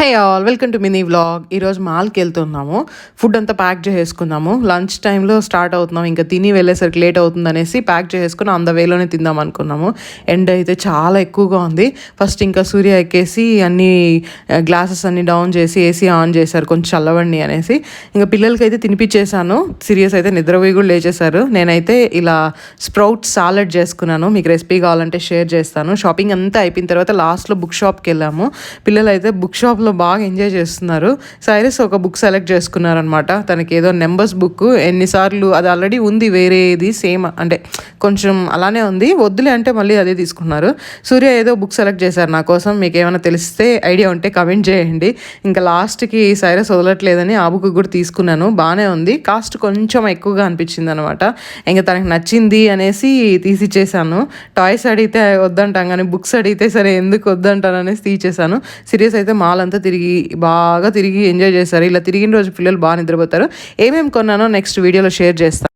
Hey all welcome to mini vlog. ఈరోజు మాల్కి వెళ్తున్నాము. ఫుడ్ అంతా ప్యాక్ చేసుకున్నాము. లంచ్ టైంలో స్టార్ట్ అవుతున్నాము. ఇంకా తిని వెళ్ళేసరికి లేట్ అవుతుంది అనేసి ప్యాక్ చేసుకుని అంద వేలోనే తిందాం అనుకున్నాము. ఎండ అయితే చాలా ఎక్కువగా ఉంది. ఫస్ట్ ఇంకా సూర్య ఎక్కేసి అన్ని గ్లాసెస్ అన్ని డౌన్ చేసి ఏసీ ఆన్ చేశారు కొంచెం చల్లవండి అనేసి. ఇంకా పిల్లలకి అయితే తినిపించేశాను. సీరియస్ అయితే నిద్రపోయి కూడా లేచేశారు. నేనైతే ఇలా స్ప్రౌట్ సాలెడ్ చేసుకున్నాను. మీకు రెసిపీ కావాలంటే షేర్ చేస్తాను. షాపింగ్ అంతా అయిపోయిన తర్వాత లాస్ట్లో బుక్ షాప్కి వెళ్ళాము. పిల్లలు అయితే బుక్ షాప్లో బాగా ఎంజాయ్ చేస్తున్నారు. సైరస్ ఒక బుక్ సెలెక్ట్ చేసుకున్నారనమాట. తనకి ఏదో నెంబర్స్ బుక్ ఎన్నిసార్లు అది ఆల్రెడీ ఉంది, వేరేది సేమ్ అంటే కొంచెం అలానే ఉంది, వద్దులే అంటే మళ్ళీ అదే తీసుకున్నారు. సూర్య ఏదో బుక్ సెలెక్ట్ చేశారు నా కోసం. మీకు ఏమైనా తెలిస్తే ఐడియా ఉంటే కమెంట్ చేయండి. ఇంకా లాస్ట్కి సైరస్ వదలట్లేదని ఆ బుక్ కూడా తీసుకున్నాను. బాగానే ఉంది, కాస్ట్ కొంచెం ఎక్కువగా అనిపించింది అనమాట. ఇంకా తనకి నచ్చింది అనేసి తీసిచ్చేసాను. టాయ్స్ అడిగితే వద్దంటాం కానీ బుక్స్ అడిగితే సరే ఎందుకు వద్దంటాను అనేసి తీసేసాను. సీరియస్ అయితే మాల్ అంతా బాగా తిరిగి ఎంజాయ్ చేశారు. ఇలా తిరిగిన రోజు పిల్లలు బాగా నిద్రపోతారు. ఏమేమి కొన్నానో నెక్స్ట్ వీడియోలో షేర్ చేస్తాను.